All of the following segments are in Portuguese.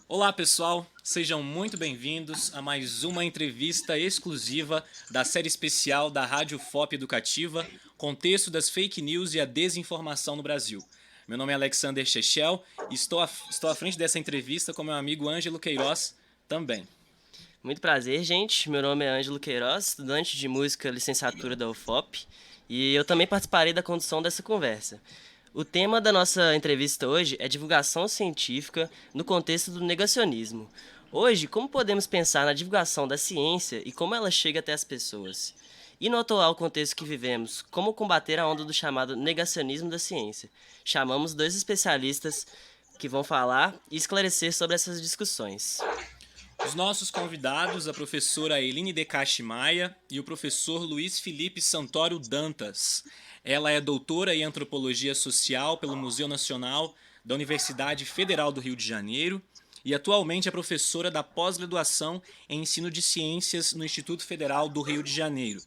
Olá, pessoal. Sejam muito bem-vindos a mais uma entrevista exclusiva da série especial da Rádio FOP Educativa, Contexto das Fake News e a Desinformação no Brasil. Meu nome é Alexander Chechel e estou à frente dessa entrevista com meu amigo Ângelo Queiroz também. Muito prazer, gente. Meu nome é Ângelo Queiroz, estudante de música licenciatura da UFOP, e eu também participarei da condução dessa conversa. O tema da nossa entrevista hoje é divulgação científica no contexto do negacionismo. Hoje, como podemos pensar na divulgação da ciência e como ela chega até as pessoas? E no atual contexto que vivemos, como combater a onda do chamado negacionismo da ciência? Chamamos dois especialistas que vão falar e esclarecer sobre essas discussões. Os nossos convidados, a professora Eline Decache Maia e o professor Luiz Felipe Santoro Dantas. Ela é doutora em Antropologia Social pelo Museu Nacional da Universidade Federal do Rio de Janeiro e atualmente é professora da pós-graduação em Ensino de Ciências no Instituto Federal do Rio de Janeiro.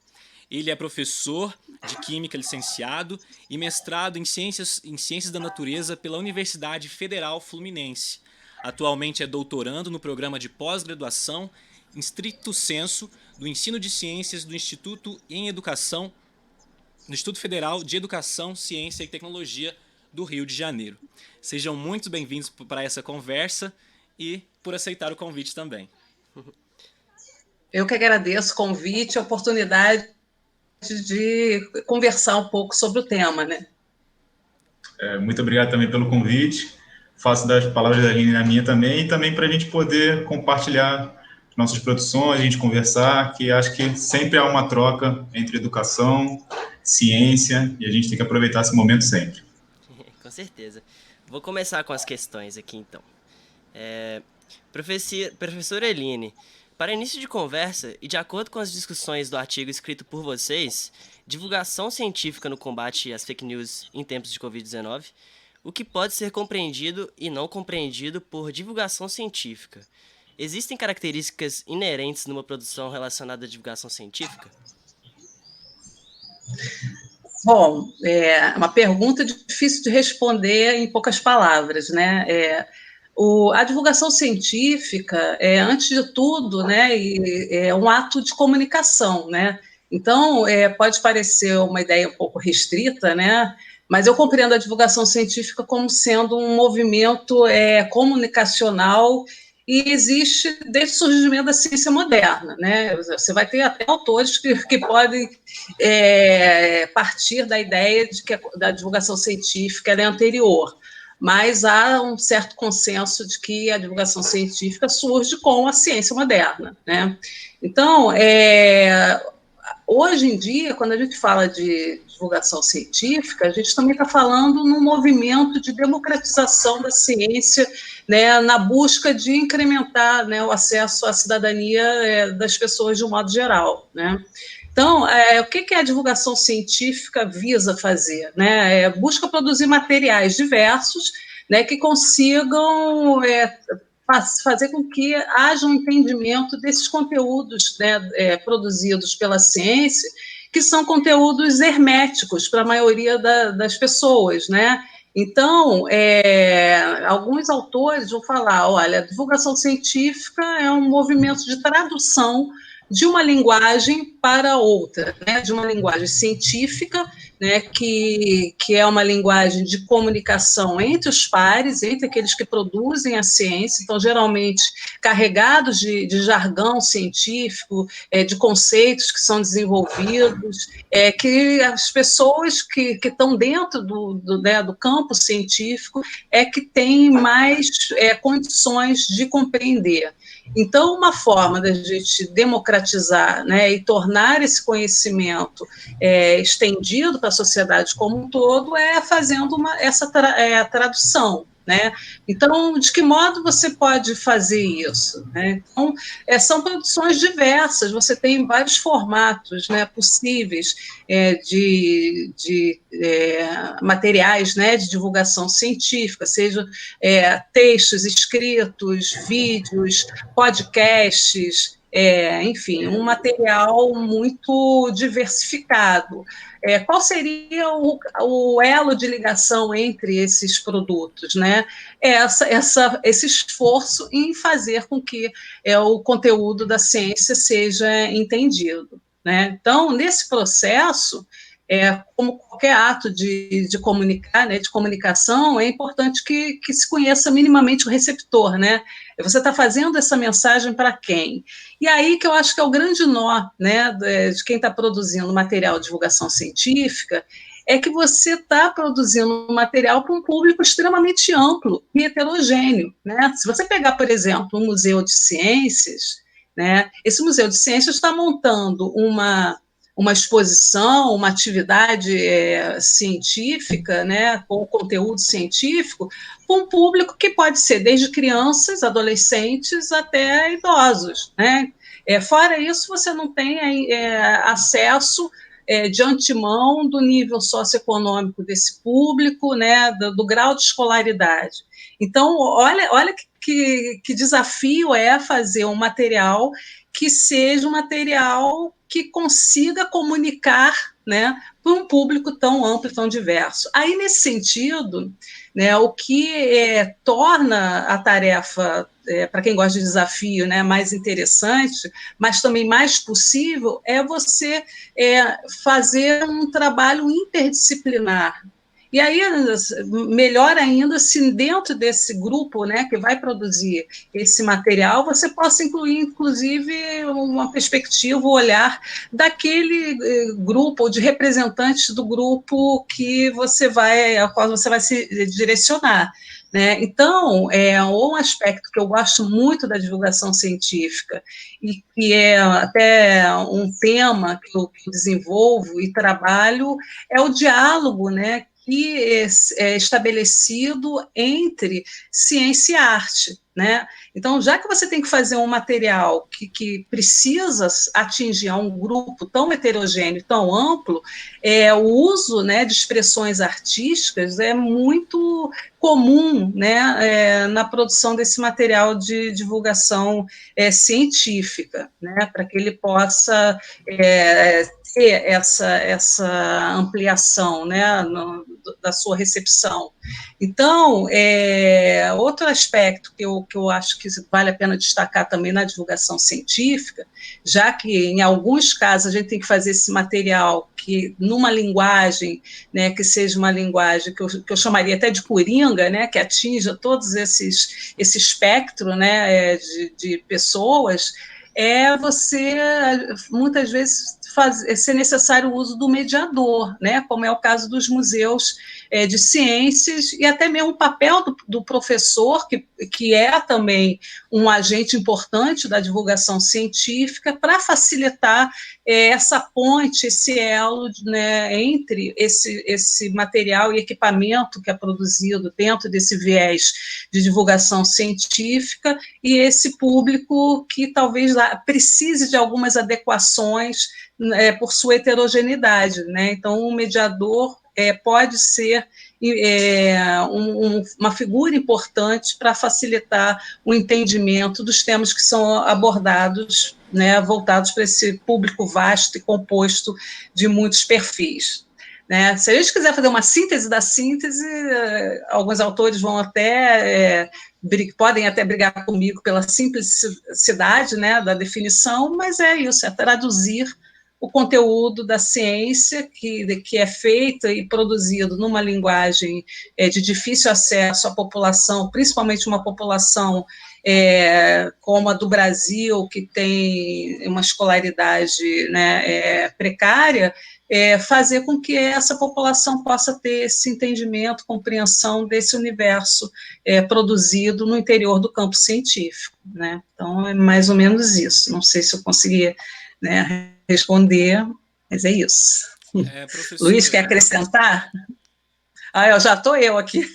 Ele é professor de Química licenciado e mestrado em Ciências da Natureza pela Universidade Federal Fluminense. Atualmente é doutorando no programa de pós-graduação em stricto sensu do Ensino de Ciências do Instituto Federal de Educação, Ciência e Tecnologia do Rio de Janeiro. Sejam muito bem-vindos para essa conversa e por aceitar o convite também. Eu que agradeço o convite, a oportunidade de conversar um pouco sobre o tema, né? Muito obrigado também pelo convite. Faço das palavras da Aline a minha também, e também para a gente poder compartilhar nossas produções, a gente conversar, que acho que sempre há uma troca entre educação, ciência, e a gente tem que aproveitar esse momento sempre. Com certeza. Vou começar com as questões aqui, então. Professora Eline, para início de conversa, e de acordo com as discussões do artigo escrito por vocês, divulgação científica no combate às fake news em tempos de Covid-19, o que pode ser compreendido e não compreendido por divulgação científica? Existem características inerentes numa produção relacionada à divulgação científica? Bom, é uma pergunta difícil de responder em poucas palavras, né? A divulgação científica é, antes de tudo, né, é um ato de comunicação, né? Então, pode parecer uma ideia um pouco restrita, né? Mas eu compreendo a divulgação científica como sendo um movimento comunicacional e existe desde o surgimento da ciência moderna, né? Você vai ter até autores que podem partir da ideia de que da divulgação científica é anterior, mas há um certo consenso de que a divulgação científica surge com a ciência moderna, né? Então, hoje em dia, quando a gente fala de divulgação científica, a gente também está falando num movimento de democratização da ciência, né, na busca de incrementar, né, o acesso à cidadania das pessoas de um modo geral, né? Então, o que a divulgação científica visa fazer? Né? Busca produzir materiais diversos, né, que consigam fazer com que haja um entendimento desses conteúdos, né, produzidos pela ciência, que são conteúdos herméticos para a maioria das pessoas, né? Então, alguns autores vão falar, olha, a divulgação científica é um movimento de tradução de uma linguagem para outra, né? De uma linguagem científica, né? Que é uma linguagem de comunicação entre os pares, entre aqueles que produzem a ciência, então, geralmente, carregados de jargão científico, de conceitos que são desenvolvidos, que as pessoas que estão dentro do campo científico que têm mais condições de compreender. Então, uma forma da gente democratizar, né, e tornar esse conhecimento estendido para a sociedade como um todo é fazendo essa tradução. Né? Então, de que modo você pode fazer isso? Né? Então, são produções diversas, você tem vários formatos, né, possíveis de materiais, né, de divulgação científica, seja textos escritos, vídeos, podcasts, enfim, um material muito diversificado. Qual seria o elo de ligação entre esses produtos, né? Esse esforço em fazer com que o conteúdo da ciência seja entendido, né? Então, nesse processo, como qualquer ato de comunicar, né, de comunicação, é importante que se conheça minimamente o receptor, né? Você está fazendo essa mensagem para quem? E aí que eu acho que é o grande nó, né, de quem está produzindo material de divulgação científica, é que você está produzindo um material para um público extremamente amplo e heterogêneo, né? Se você pegar, por exemplo, um museu de ciências, né, esse museu de ciências está montando uma exposição, uma atividade científica, né, com conteúdo científico, com um público que pode ser desde crianças, adolescentes, até idosos, né? Fora isso, você não tem acesso de antemão do nível socioeconômico desse público, né, do grau de escolaridade. Então, olha que desafio é fazer um material que seja um material que consiga comunicar, né, para um público tão amplo e tão diverso. Aí, nesse sentido, né, o que torna a tarefa, para quem gosta de desafio, né, mais interessante, mas também mais possível, é você fazer um trabalho interdisciplinar. E aí, melhor ainda, se dentro desse grupo, né, que vai produzir esse material, você possa incluir, inclusive, uma perspectiva, um olhar daquele grupo, ou de representantes do grupo ao qual você vai se direcionar. Né? Então, um aspecto que eu gosto muito da divulgação científica, e que é até um tema que eu desenvolvo e trabalho, é o diálogo, né, que é estabelecido entre ciência e arte, né? Então, já que você tem que fazer um material que precisa atingir a um grupo tão heterogêneo, tão amplo, o uso, né, de expressões artísticas é muito comum, né, na produção desse material de divulgação científica, né, para que ele possa ter essa ampliação, né, da sua recepção. Então, outro aspecto que eu acho que vale a pena destacar também na divulgação científica, já que em alguns casos a gente tem que fazer esse material numa linguagem, né, que seja uma linguagem que eu chamaria até de coringa, né, que atinja todos esse espectro, né, de pessoas, você, muitas vezes, ser necessário o uso do mediador, né, como é o caso dos museus de ciências, e até mesmo o papel do professor, que é também um agente importante da divulgação científica, para facilitar essa ponte, esse elo, né, entre esse material e equipamento que é produzido dentro desse viés de divulgação científica e esse público que talvez precise de algumas adequações por sua heterogeneidade, né? Então, o mediador pode ser uma figura importante para facilitar o entendimento dos temas que são abordados, né, voltados para esse público vasto e composto de muitos perfis. Né? Se a gente quiser fazer uma síntese da síntese, alguns autores podem até brigar comigo pela simplicidade, né, da definição, mas é isso, é traduzir o conteúdo da ciência que é feito e produzido numa linguagem de difícil acesso à população, principalmente uma população como a do Brasil, que tem uma escolaridade, né, precária, fazer com que essa população possa ter esse entendimento, compreensão desse universo produzido no interior do campo científico. Né? Então, é mais ou menos isso. Não sei se eu consegui, né, responder, mas é isso. Luiz, quer acrescentar? Eu já estou aqui.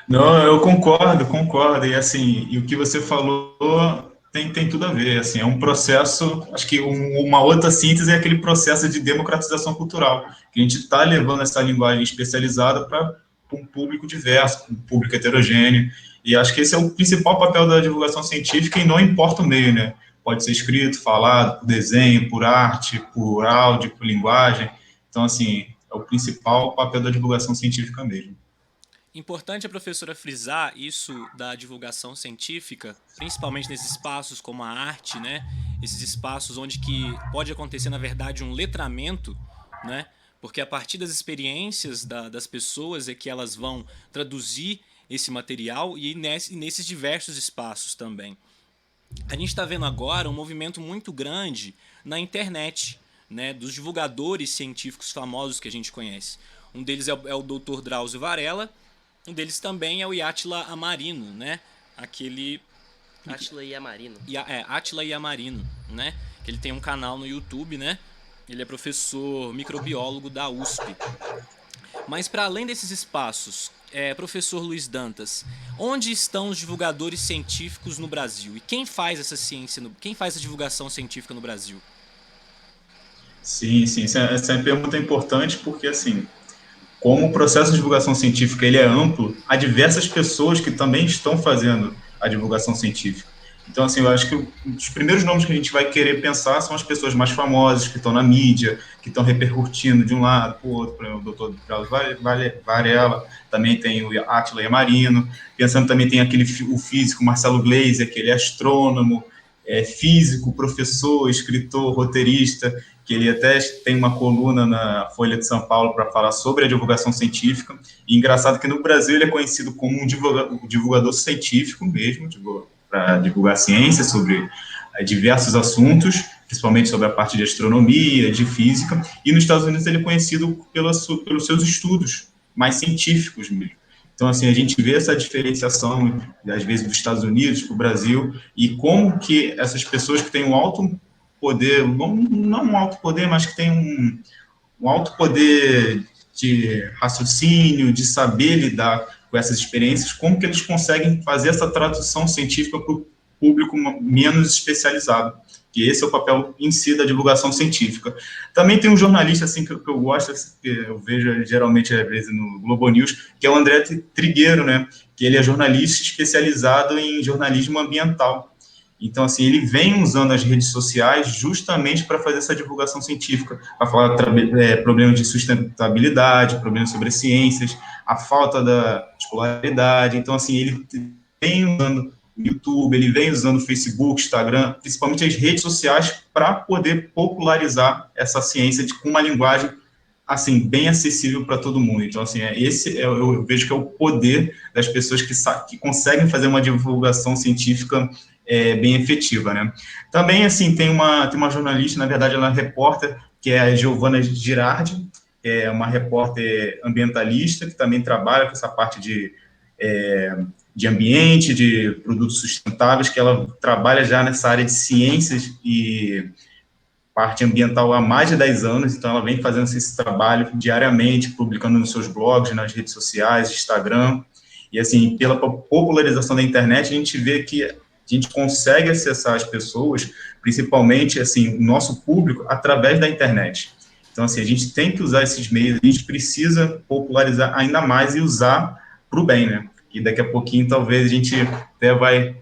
Não, eu concordo, e assim, e o que você falou tem tudo a ver, assim, é um processo, acho que uma outra síntese é aquele processo de democratização cultural, que a gente está levando essa linguagem especializada para um público diverso, um público heterogêneo, e acho que esse é o principal papel da divulgação científica, e não importa o meio, né? pode ser escrito, falado, por desenho, por arte, por áudio, por linguagem. Então, assim, é o principal papel da divulgação científica mesmo. Importante a professora frisar isso da divulgação científica, principalmente nesses espaços como a arte, né? Esses espaços onde que pode acontecer, na verdade, um letramento, né? Porque a partir das experiências das pessoas é que elas vão traduzir esse material e nesses diversos espaços também. A gente está vendo agora um movimento muito grande na internet, né? Dos divulgadores científicos famosos que a gente conhece. Um deles é o Dr. Drauzio Varella. Um deles também é o Átila Yamarino, né? Átila Yamarino. Átila Yamarino, né? Que ele tem um canal no YouTube, né? Ele é professor microbiólogo da USP. Mas para além desses espaços, professor Luiz Dantas, onde estão os divulgadores científicos no Brasil? E quem faz essa ciência, quem faz a divulgação científica no Brasil? Sim, essa é uma pergunta importante porque, assim, como o processo de divulgação científica ele é amplo, há diversas pessoas que também estão fazendo a divulgação científica. Então, assim, eu acho que os primeiros nomes que a gente vai querer pensar são as pessoas mais famosas, que estão na mídia, que estão repercutindo de um lado para o outro. Por exemplo, o doutor Drauzio Varella, também tem o Átila Yamarino, pensando também tem o físico Marcelo Gleiser, que ele é astrônomo, físico, professor, escritor, roteirista, que ele até tem uma coluna na Folha de São Paulo para falar sobre a divulgação científica. E engraçado que no Brasil ele é conhecido como um divulgador científico mesmo, para divulgar ciência sobre diversos assuntos, principalmente sobre a parte de astronomia, de física. E nos Estados Unidos ele é conhecido pelos seus estudos mais científicos mesmo. Então, assim, a gente vê essa diferenciação, às vezes, dos Estados Unidos para o Brasil, e como que essas pessoas que têm um alto poder, não um alto poder, mas que têm um alto poder de raciocínio, de saber lidar com essas experiências, como que eles conseguem fazer essa tradução científica para o público menos especializado, que esse é o papel em si da divulgação científica. Também tem um jornalista assim, que eu gosto, que eu vejo geralmente às vezes no Globo News, que é o André Trigueiro, né? Que ele é jornalista especializado em jornalismo ambiental. Então, assim, ele vem usando as redes sociais justamente para fazer essa divulgação científica, para falar problemas de sustentabilidade, problemas sobre ciências, a falta da escolaridade. Então, assim, ele vem usando YouTube, ele vem usando o Facebook, Instagram, principalmente as redes sociais, para poder popularizar essa ciência com uma linguagem assim bem acessível para todo mundo. Então, assim, eu vejo que é o poder das pessoas que conseguem fazer uma divulgação científica bem efetiva, né? Também, assim, tem uma jornalista, na verdade, ela é repórter, que é a Giovana Girardi, é uma repórter ambientalista, que também trabalha com essa parte de ambiente, de produtos sustentáveis, que ela trabalha já nessa área de ciências e parte ambiental há mais de 10 anos, então ela vem fazendo esse trabalho diariamente, publicando nos seus blogs, nas redes sociais, Instagram, e assim, pela popularização da internet, a gente vê que a gente consegue acessar as pessoas, principalmente, assim, o nosso público, através da internet. Então, assim, a gente tem que usar esses meios, a gente precisa popularizar ainda mais e usar para o bem, né? E daqui a pouquinho, talvez, a gente até vai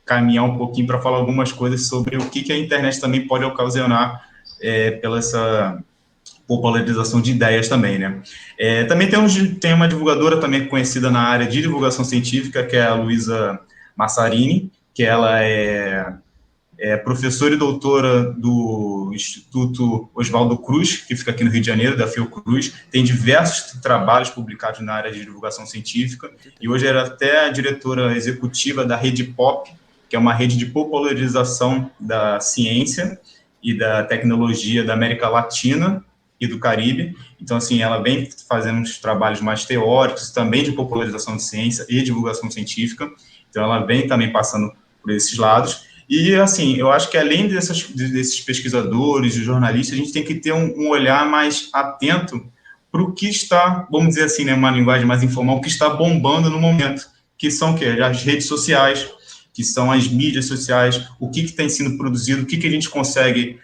caminhar um pouquinho para falar algumas coisas sobre o que a internet também pode ocasionar pela essa popularização de ideias também, né? Também tem uma divulgadora também conhecida na área de divulgação científica, que é a Luísa Massarini, que ela é professora e doutora do Instituto Oswaldo Cruz, que fica aqui no Rio de Janeiro, da Fiocruz, tem diversos trabalhos publicados na área de divulgação científica, e hoje era até a diretora executiva da Rede POP, que é uma rede de popularização da ciência e da tecnologia da América Latina e do Caribe. Então, assim, ela vem fazendo uns trabalhos mais teóricos, também de popularização de ciência e divulgação científica, então ela vem também passando por esses lados. E, assim, eu acho que além desses pesquisadores e jornalistas, a gente tem que ter um olhar mais atento para o que está, vamos dizer assim, né, uma linguagem mais informal, o que está bombando no momento, que são o quê? As redes sociais, que são as mídias sociais, o que tem sido produzido, o que a gente consegue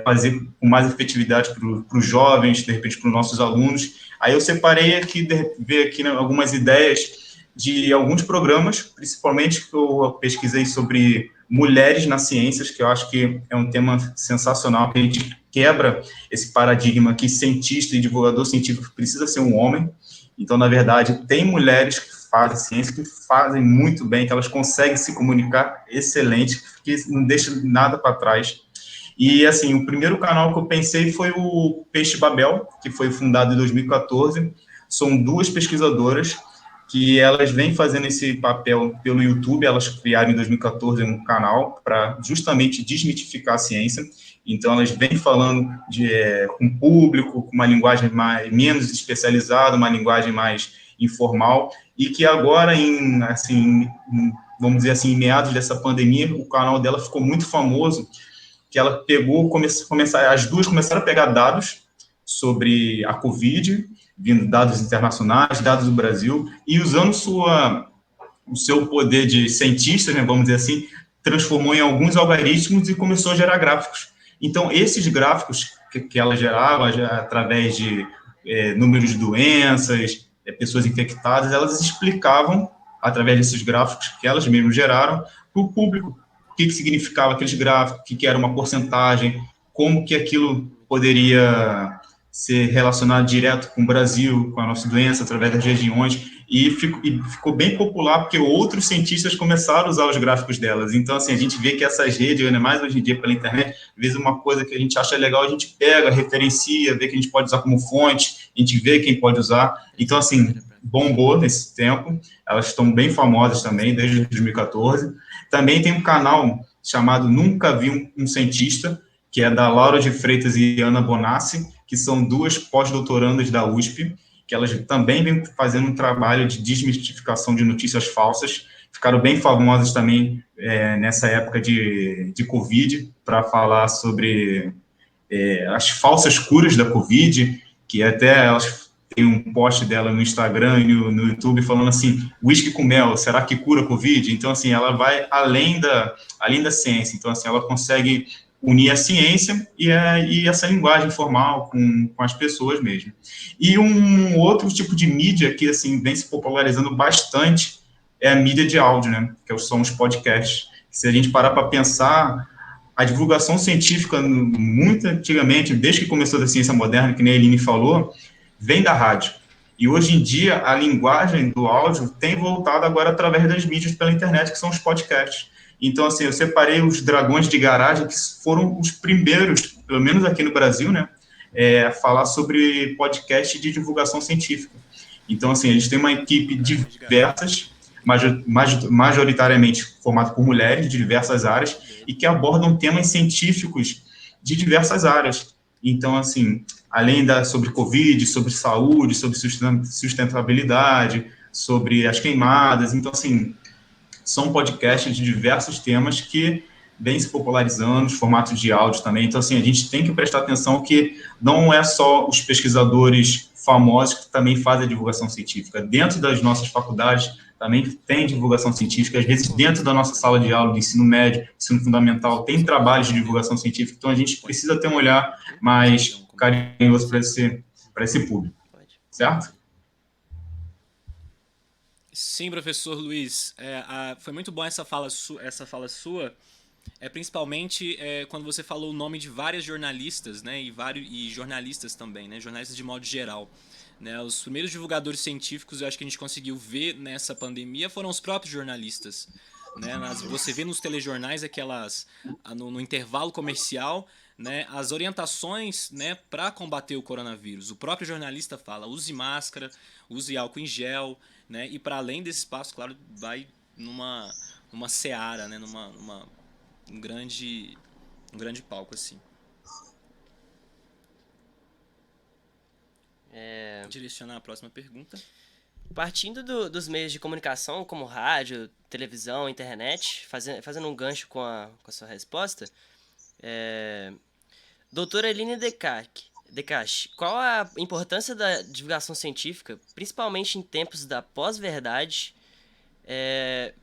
fazer com mais efetividade para os jovens, de repente para os nossos alunos. Aí eu separei aqui, ver aqui, né, algumas ideias de alguns programas, principalmente que eu pesquisei sobre mulheres nas ciências, que eu acho que é um tema sensacional, que a gente quebra esse paradigma que cientista e divulgador científico precisa ser um homem. Então, na verdade, tem mulheres que fazem ciência, que fazem muito bem, que elas conseguem se comunicar excelente, que não deixa nada para trás. E, assim, o primeiro canal que eu pensei foi o Peixe Babel, que foi fundado em 2014. São duas pesquisadoras que elas vêm fazendo esse papel pelo YouTube. Elas criaram em 2014 um canal para justamente desmitificar a ciência. Então, elas vêm falando com o público, com uma linguagem menos especializada, uma linguagem mais informal, e que agora, vamos dizer assim, em meados dessa pandemia, o canal dela ficou muito famoso, que ela pegou, as duas começaram a pegar dados sobre a Covid, vindo dados internacionais, dados do Brasil, e usando o seu poder de cientista, né, vamos dizer assim, transformou em alguns algoritmos e começou a gerar gráficos. Então, esses gráficos que ela gerava, através de números de doenças, pessoas infectadas, elas explicavam, através desses gráficos que elas mesmas geraram, para o público o que significava aqueles gráficos, o que era uma porcentagem, como que aquilo poderia ser relacionado direto com o Brasil, com a nossa doença, através das regiões, e ficou bem popular, porque outros cientistas começaram a usar os gráficos delas. Então, assim, a gente vê que essas redes, ainda mais hoje em dia pela internet, às vezes uma coisa que a gente acha legal, a gente pega, referencia, vê que a gente pode usar como fonte, a gente vê quem pode usar. Então, assim, bombou nesse tempo, elas estão bem famosas também, desde 2014. Também tem um canal chamado Nunca Vi um Cientista, que é da Laura de Freitas e Ana Bonassi, que são duas pós-doutorandas da USP, que elas também vêm fazendo um trabalho de desmistificação de notícias falsas, ficaram bem famosas também nessa época de Covid, para falar sobre as falsas curas da Covid, que até elas têm um post dela no Instagram e no YouTube falando assim, uísque com mel, será que cura a Covid? Então, assim, ela vai além da ciência, então, assim, ela consegue unir a ciência e essa linguagem formal com as pessoas mesmo. E um outro tipo de mídia que, assim, vem se popularizando bastante é a mídia de áudio, né, que são os podcasts. Se a gente parar para pensar, a divulgação científica, muito antigamente, desde que começou a ciência moderna, que nem a Eline falou, vem da rádio. E hoje em dia, a linguagem do áudio tem voltado agora através das mídias pela internet, que são os podcasts. Então, assim, eu separei os Dragões de Garagem, que foram os primeiros, pelo menos aqui no Brasil, né, a falar sobre podcast de divulgação científica. Então, assim, a gente tem uma equipe diversas, majoritariamente formada por mulheres de diversas áreas, e que abordam temas científicos de diversas áreas. Então, assim, além sobre Covid, sobre saúde, sobre sustentabilidade, sobre as queimadas, então, assim, são podcasts de diversos temas que vêm se popularizando, os formatos de áudio também. Então, assim, a gente tem que prestar atenção que não é só os pesquisadores famosos que também fazem a divulgação científica. Dentro das nossas faculdades também tem divulgação científica. Às vezes, dentro da nossa sala de aula, do ensino médio, ensino fundamental, tem trabalhos de divulgação científica. Então, a gente precisa ter um olhar mais carinhoso para esse público. Certo? Sim, professor Luiz, foi muito bom essa fala sua, principalmente quando você falou o nome de várias jornalistas, né, e jornalistas também, né, jornalistas de modo geral. Né, os primeiros divulgadores científicos, eu acho que a gente conseguiu ver nessa pandemia, foram os próprios jornalistas. Né, você vê nos telejornais no intervalo comercial, né, as orientações, né, para combater o coronavírus. O próprio jornalista fala, use máscara, use álcool em gel, né, e para além desse espaço, claro, vai numa seara, né, um grande palco assim. Direcionar a próxima pergunta. Partindo dos meios de comunicação, como rádio, televisão, internet, fazendo um gancho com a sua resposta, doutora Eline Decache, qual a importância da divulgação científica, principalmente em tempos da pós-verdade,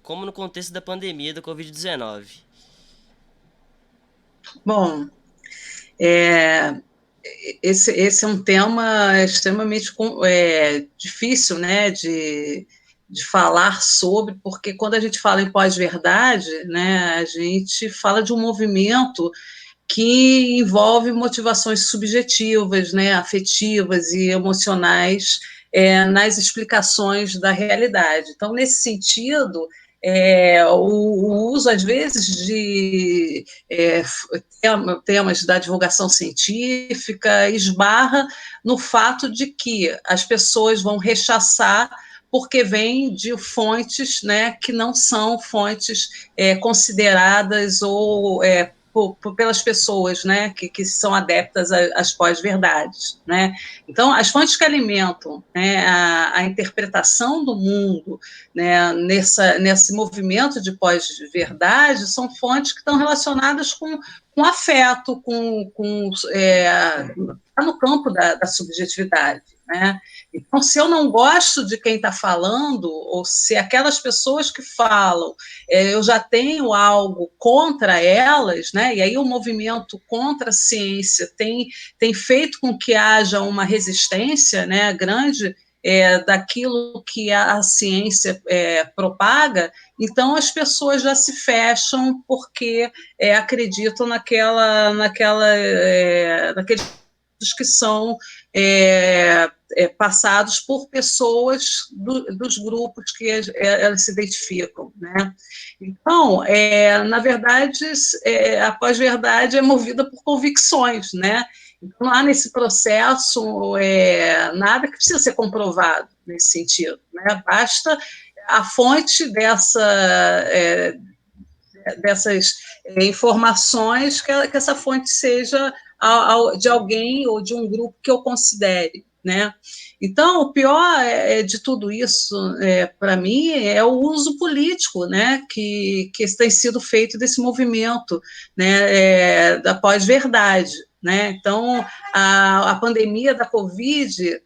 como no contexto da pandemia da Covid-19? Bom, esse é um tema extremamente difícil, né, de de falar sobre, porque quando a gente fala em pós-verdade, né, a gente fala de um movimento que envolve motivações subjetivas, né, afetivas e emocionais nas explicações da realidade. Então, nesse sentido, o uso, às vezes, de temas da divulgação científica esbarra no fato de que as pessoas vão rechaçar porque vem de fontes, né, que não são fontes consideradas ou pelas pessoas, né, que são adeptas às pós-verdades, né? Então, as fontes que alimentam, né, a interpretação do mundo, né, nesse movimento de pós-verdade são fontes que estão relacionadas com afeto, tá no campo da subjetividade, né? Então, se eu não gosto de quem está falando, ou se aquelas pessoas que falam, eu já tenho algo contra elas, né? E aí o movimento contra a ciência tem feito com que haja uma resistência, né, grande daquilo que a ciência propaga. Então as pessoas já se fecham porque acreditam naqueles que são passados por pessoas dos grupos que elas se identificam, né? Então, na verdade, a pós-verdade é movida por convicções, né? Então, não há nesse processo nada que precisa ser comprovado nesse sentido, né? Basta a fonte dessas informações, que essa fonte seja de alguém ou de um grupo que eu considere, né? Então, o pior de tudo isso, para mim, é o uso político, né, que tem sido feito desse movimento, né, da pós-verdade, né? Então, a pandemia da Covid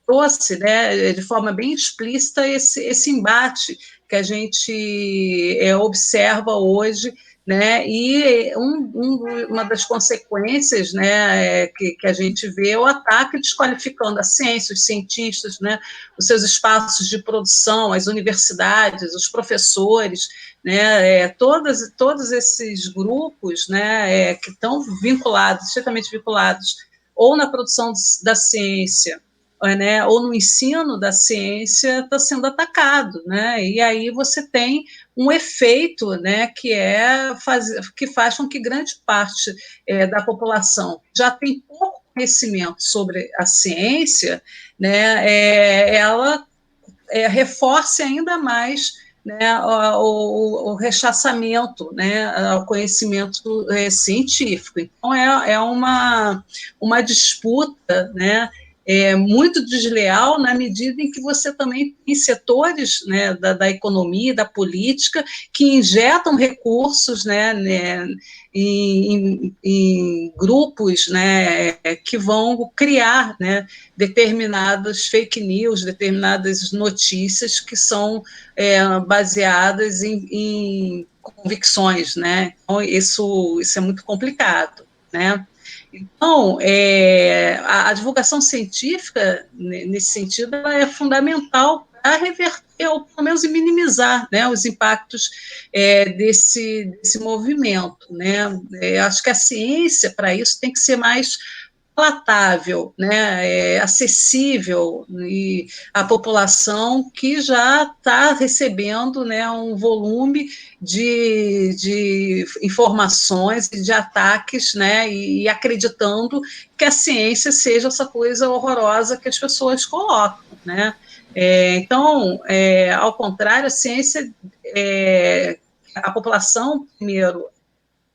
trouxe, né, de forma bem explícita esse embate que a gente observa hoje, né? E uma das consequências, né, que a gente vê é o ataque desqualificando a ciência, os cientistas, né, os seus espaços de produção, as universidades, os professores, né, todos esses grupos, né, que estão vinculados, estritamente vinculados, ou na produção da ciência, né, ou no ensino da ciência, está sendo atacado, né? E aí você tem um efeito, né, que faz com que grande parte da população já tem pouco conhecimento sobre a ciência, né, ela reforce ainda mais, né, o rechaçamento, né, ao conhecimento científico. Então, é uma disputa, né, muito desleal na medida em que você também tem setores, né, da economia, da política, que injetam recursos, né, em grupos, né, que vão criar, né, determinadas fake news, determinadas notícias que são baseadas em convicções, né? Então, isso é muito complicado, né? Então, a divulgação científica, nesse sentido, ela é fundamental para reverter, ou pelo menos minimizar, né, os impactos desse movimento, né? Acho que a ciência, para isso, tem que ser mais palatável, né, acessível e à população que já está recebendo, né, um volume de informações e de ataques, né, e acreditando que a ciência seja essa coisa horrorosa que as pessoas colocam, né? Então, ao contrário, a ciência, a população, primeiro,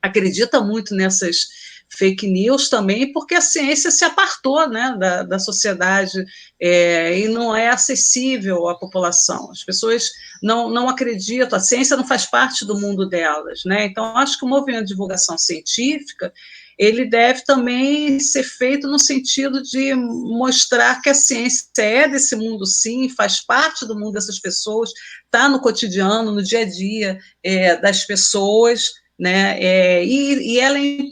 acredita muito nessas fake news também, porque a ciência se apartou, né, da sociedade e não é acessível à população. As pessoas não acreditam, a ciência não faz parte do mundo delas, né? Então, acho que o movimento de divulgação científica ele deve também ser feito no sentido de mostrar que a ciência é desse mundo, sim, faz parte do mundo dessas pessoas, está no cotidiano, no dia a dia das pessoas, né?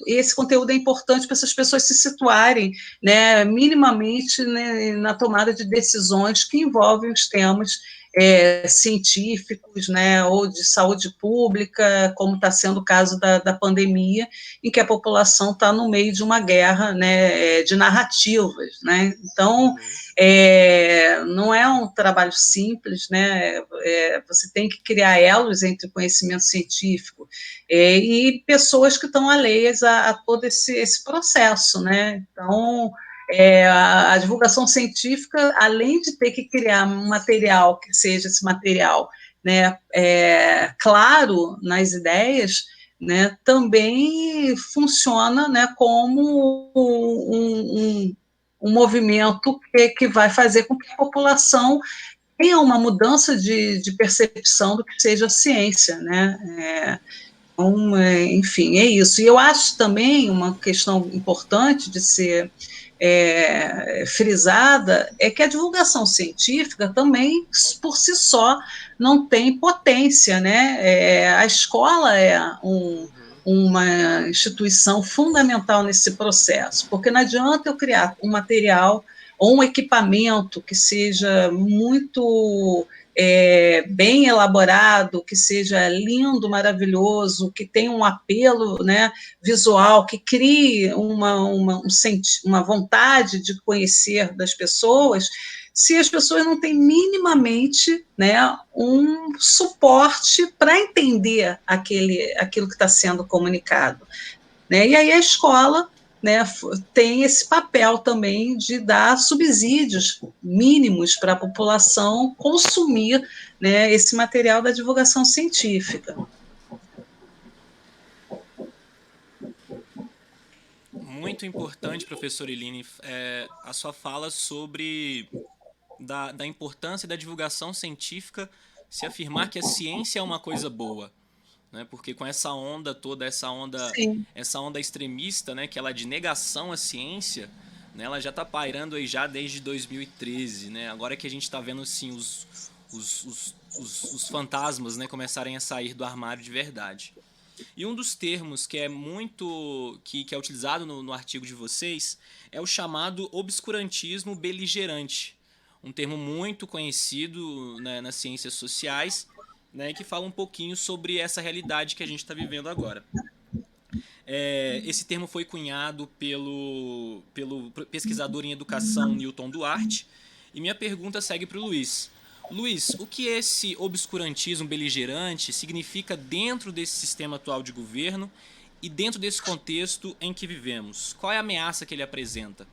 Esse conteúdo é importante para essas pessoas se situarem, né, minimamente, né, na tomada de decisões que envolvem os temas científicos, né, ou de saúde pública, como está sendo o caso da pandemia, em que a população está no meio de uma guerra, né, de narrativas, né? Então, não é um trabalho simples, né? Você tem que criar elos entre conhecimento científico e pessoas que estão alheias a todo esse processo, né? Então, a divulgação científica, além de ter que criar um material que seja esse material, né, claro nas ideias, né, também funciona, né, como um movimento que vai fazer com que a população tenha uma mudança de percepção do que seja a ciência, né? Então, enfim, é isso. E eu acho também uma questão importante de ser frisada é que a divulgação científica também, por si só, não tem potência, né? A escola é uma instituição fundamental nesse processo, porque não adianta eu criar um material ou um equipamento que seja muito bem elaborado, que seja lindo, maravilhoso, que tenha um apelo, né, visual, que crie uma vontade de conhecer das pessoas, se as pessoas não têm minimamente, né, um suporte para entender aquilo que está sendo comunicado, né? E aí a escola, né, tem esse papel também de dar subsídios mínimos para a população consumir, né, esse material da divulgação científica. Muito importante, professora Eline, a sua fala sobre da importância da divulgação científica se afirmar que a ciência é uma coisa boa. Né? Porque com essa onda toda, essa onda extremista, né, que ela é de negação à ciência, né, ela já está pairando aí já desde 2013. Né? Agora que a gente está vendo assim, os fantasmas, né, começarem a sair do armário de verdade. E um dos termos que é que é utilizado no artigo de vocês é o chamado obscurantismo beligerante, um termo muito conhecido, né, nas ciências sociais, né, que fala um pouquinho sobre essa realidade que a gente está vivendo agora. Esse termo foi cunhado pelo pesquisador em educação Newton Duarte, e minha pergunta segue para o Luiz. Luiz, o que esse obscurantismo beligerante significa dentro desse sistema atual de governo e dentro desse contexto em que vivemos? Qual é a ameaça que ele apresenta?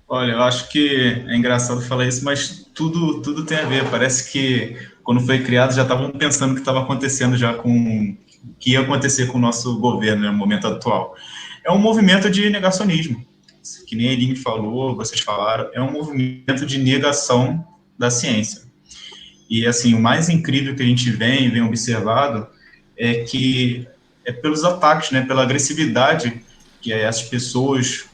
Olha, eu acho que é engraçado falar isso, mas tudo tem a ver. Parece que quando foi criado já estavam pensando o que estava acontecendo já o que ia acontecer com o nosso governo, né, no momento atual. É um movimento de negacionismo, que nem a Eline falou, vocês falaram, é um movimento de negação da ciência. E, assim, o mais incrível que a gente vem observado é que pelos ataques, né, pela agressividade que essas pessoas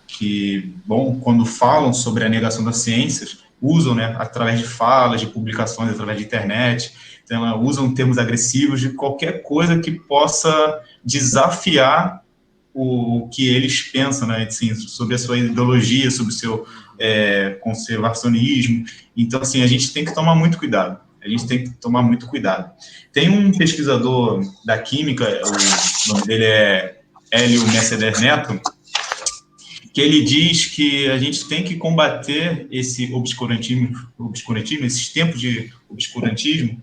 que, quando falam sobre a negação das ciências, usam, né, através de falas, de publicações, através de internet, então elas usam termos agressivos de qualquer coisa que possa desafiar o que eles pensam, né, assim, sobre a sua ideologia, sobre o seu conservacionismo. Então, assim, a gente tem que tomar muito cuidado. Tem um pesquisador da química, o nome dele é Hélio Mercedes Neto, que ele diz que a gente tem que combater esse obscurantismo, esses tempos de obscurantismo,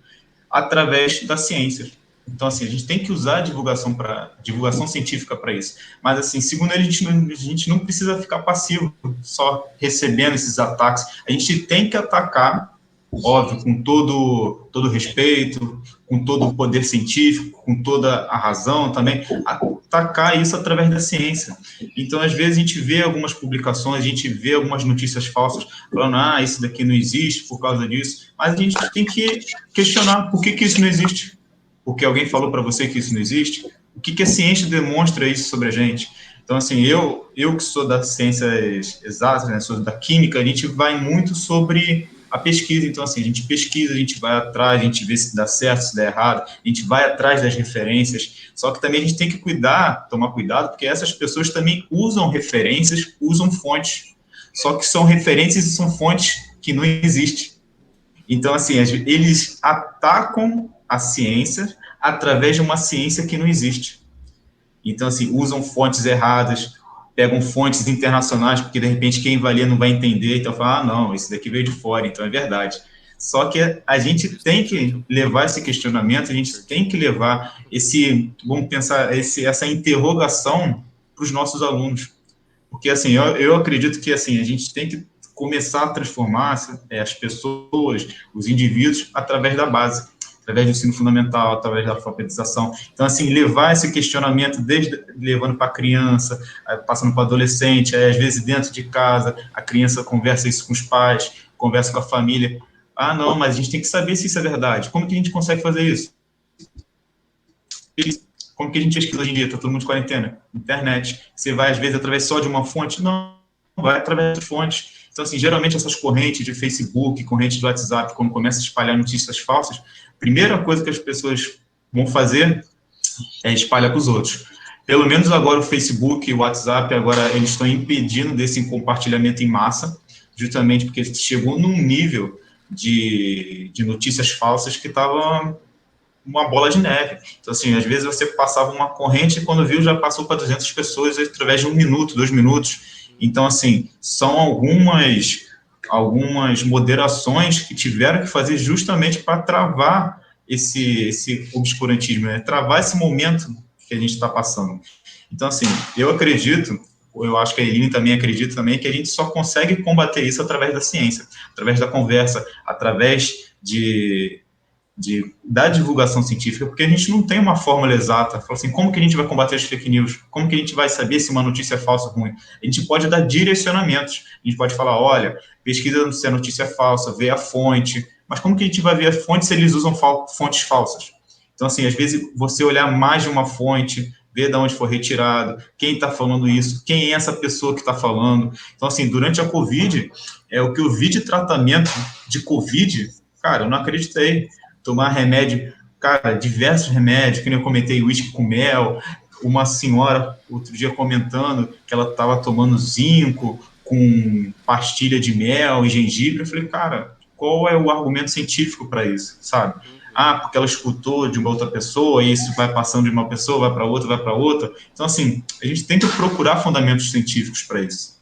através da ciência. Então, assim, a gente tem que usar a divulgação científica para isso. Mas, assim, segundo ele, a gente não precisa ficar passivo, só recebendo esses ataques. A gente tem que atacar, óbvio, com todo respeito, com todo o poder científico, com toda a razão também, atacar isso através da ciência. Então, às vezes, a gente vê algumas publicações, a gente vê algumas notícias falsas, falando, isso daqui não existe por causa disso, mas a gente tem que questionar por que isso não existe. Porque alguém falou para você que isso não existe? O que a ciência demonstra isso sobre a gente? Então, assim, eu que sou das ciências exatas, né, sou da química, a gente vai muito sobre a pesquisa. Então, assim, a gente pesquisa, a gente vai atrás, a gente vê se dá certo, se dá errado, a gente vai atrás das referências, só que também a gente tem que tomar cuidado, porque essas pessoas também usam referências, usam fontes, só que são referências e são fontes que não existem. Então, assim, eles atacam a ciência através de uma ciência que não existe. Então, assim, usam fontes erradas, pegam fontes internacionais, porque de repente quem vai ler não vai entender, então fala, ah, não, esse daqui veio de fora, então é verdade. Só que a gente tem que levar esse questionamento, a gente tem que levar vamos pensar, essa interrogação para os nossos alunos. Porque, assim, eu acredito que, assim, a gente tem que começar a transformar as pessoas, os indivíduos, através da base, através do ensino fundamental, através da alfabetização. Então, assim, levar esse questionamento, levando para a criança, passando para o adolescente, às vezes dentro de casa, a criança conversa isso com os pais, conversa com a família. Ah, não, mas a gente tem que saber se isso é verdade. Como que a gente consegue fazer isso? Como que a gente pesquisa hoje em dia? Está todo mundo de quarentena. Internet. Você vai, às vezes, através só de uma fonte? Não, vai através de fontes. Então, assim, geralmente essas correntes de Facebook, correntes de WhatsApp, quando começa a espalhar notícias falsas, a primeira coisa que as pessoas vão fazer é espalhar para os outros. Pelo menos agora o Facebook e o WhatsApp, agora eles estão impedindo desse compartilhamento em massa, justamente porque chegou num nível de notícias falsas que estava uma bola de neve. Então, assim, às vezes você passava uma corrente e quando viu já passou para 200 pessoas através de 1 minuto, 2 minutos. Então, assim, são algumas moderações que tiveram que fazer justamente para travar esse obscurantismo, né? Travar esse momento que a gente está passando. Então, assim, eu acho que a Eline também acredita também, que a gente só consegue combater isso através da ciência, através da conversa, através da divulgação científica, porque a gente não tem uma fórmula exata. Fala assim, como que a gente vai combater as fake news? Como que a gente vai saber se uma notícia é falsa ou ruim? A gente pode dar direcionamentos. A gente pode falar, olha, pesquisa se a notícia é falsa, vê a fonte. Mas como que a gente vai ver a fonte se eles usam fontes falsas? Então, assim, às vezes você olhar mais de uma fonte, ver de onde foi retirado, quem está falando isso, quem é essa pessoa que está falando. Então, assim, durante a Covid, o que eu vi de tratamento de Covid, cara, eu não acreditei. Tomar remédio, cara, diversos remédios, que nem eu comentei, uísque com mel, uma senhora outro dia comentando que ela estava tomando zinco com pastilha de mel e gengibre. Eu falei, cara, qual é o argumento científico para isso, sabe? Ah, porque ela escutou de uma outra pessoa, e isso vai passando de uma pessoa, vai para outra, vai para outra. Então, assim, a gente tem que procurar fundamentos científicos para isso.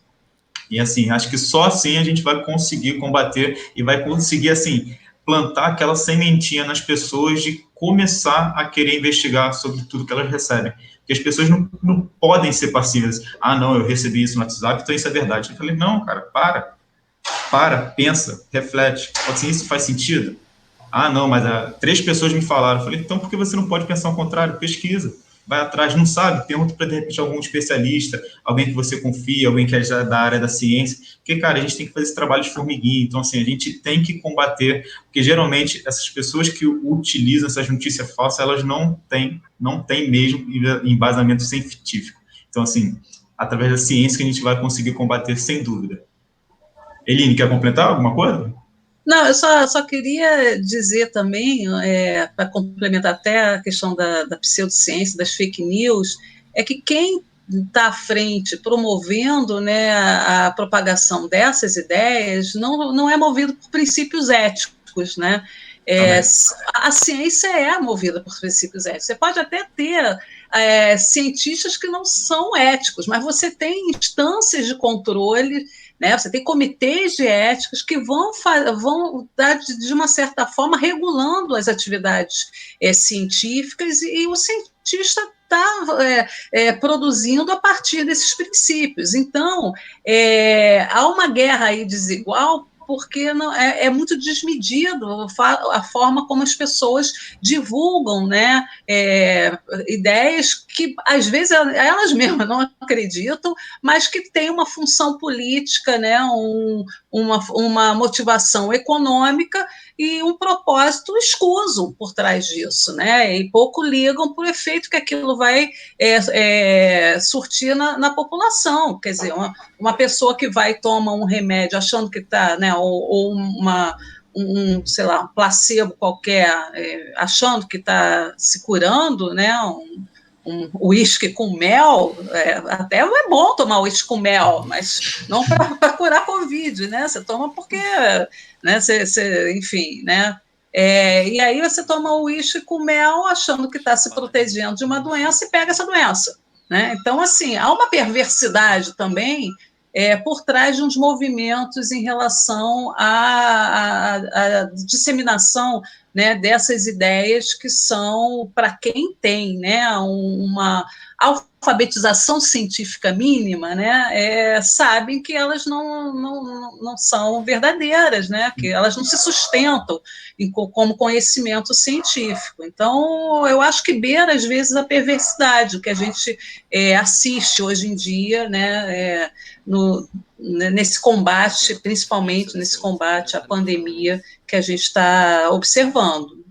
E, assim, acho que só assim a gente vai conseguir combater e vai conseguir, assim, plantar aquela sementinha nas pessoas de começar a querer investigar sobre tudo que elas recebem. Porque as pessoas não podem ser passivas. Ah, não, eu recebi isso no WhatsApp, então isso é verdade. Eu falei, não, cara, pensa, reflete. Assim, isso faz sentido? Ah, não, mas 3 pessoas me falaram. Eu falei, então por que você não pode pensar ao contrário? Pesquisa. Vai atrás, não sabe? Pergunta para, de repente, algum especialista, alguém que você confia, alguém que é já da área da ciência. Porque, cara, a gente tem que fazer esse trabalho de formiguinha. Então, assim, a gente tem que combater, porque geralmente essas pessoas que utilizam essas notícias falsas, elas não têm mesmo embasamento científico. Então, assim, através da ciência que a gente vai conseguir combater, sem dúvida. Eline, quer completar alguma coisa? Não, eu só queria dizer também, para complementar até a questão da pseudociência, das fake news, é que quem está à frente promovendo, né, a propagação dessas ideias não é movido por princípios éticos, né? A ciência é movida por princípios éticos. Você pode até ter cientistas que não são éticos, mas você tem instâncias de controle, né? Você tem comitês de éticas que vão estar, de uma certa forma, regulando as atividades científicas, e o cientista está produzindo a partir desses princípios. Então, há uma guerra aí desigual, porque não, é muito desmedido a forma como as pessoas divulgam, né, ideias que, às vezes, elas mesmas não acreditam, mas que têm uma função política, né, uma motivação econômica e um propósito escuso por trás disso, né, e pouco ligam para o efeito que aquilo vai surtir na população. Quer dizer, uma pessoa que vai e toma um remédio achando que está, né, ou sei lá, um placebo qualquer, achando que está se curando, né, uísque com mel, até é bom tomar uísque com mel, mas não para curar Covid, né? Você toma porque, né, enfim, né? E aí você toma o uísque com mel achando que está se protegendo de uma doença e pega essa doença, né? Então, assim, há uma perversidade também por trás de uns movimentos em relação à disseminação, né, dessas ideias que são, para quem tem, né, uma alfabetização científica mínima, né, sabem que elas não são verdadeiras, né, que elas não se sustentam como conhecimento científico. Então, eu acho que beira, às vezes, a perversidade, o que a gente assiste hoje em dia, né, nesse combate, principalmente nesse combate à pandemia que a gente está observando.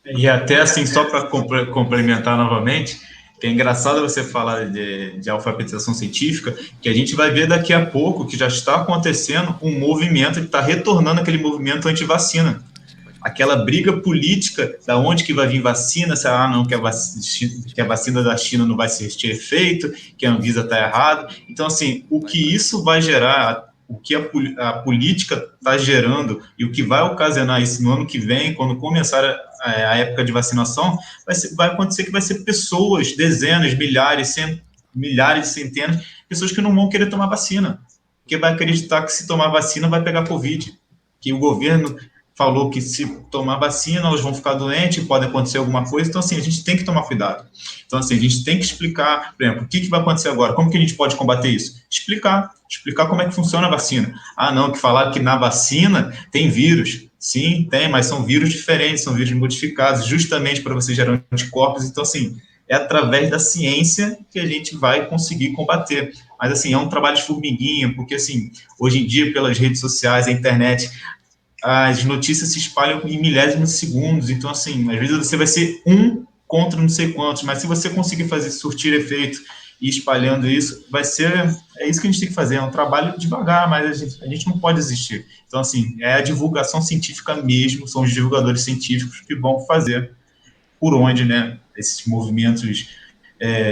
E até assim, só para complementar novamente, que é engraçado você falar de alfabetização científica, que a gente vai ver daqui a pouco que já está acontecendo um movimento, que está retornando aquele movimento anti-vacina. Aquela briga política da onde que vai vir vacina, se não, que a vacina da China não vai surtir efeito, que a Anvisa está errado. Então, assim, o que isso vai gerar, o que a política está gerando e o que vai ocasionar isso no ano que vem, quando começar a época de vacinação, vai acontecer que vai ser pessoas, dezenas, milhares, centenas, pessoas que não vão querer tomar vacina, porque vai acreditar que se tomar vacina vai pegar Covid, que o governo falou que se tomar vacina, elas vão ficar doentes, pode acontecer alguma coisa. Então, assim, a gente tem que tomar cuidado. Então, assim, a gente tem que explicar, por exemplo, o que vai acontecer agora, como que a gente pode combater isso? Explicar como é que funciona a vacina. Não, que falaram que na vacina tem vírus. Sim, tem, mas são vírus diferentes, são vírus modificados, justamente para você gerar anticorpos. Então, assim, é através da ciência que a gente vai conseguir combater. Mas, assim, é um trabalho de formiguinha, porque, assim, hoje em dia, pelas redes sociais, a internet, as notícias se espalham em milésimos de segundos, então, assim, às vezes você vai ser um contra não sei quantos, mas se você conseguir surtir efeito e espalhando isso, é isso que a gente tem que fazer, é um trabalho devagar, mas a gente não pode desistir. Então, assim, é a divulgação científica mesmo, são os divulgadores científicos que vão fazer por onde, né, esses movimentos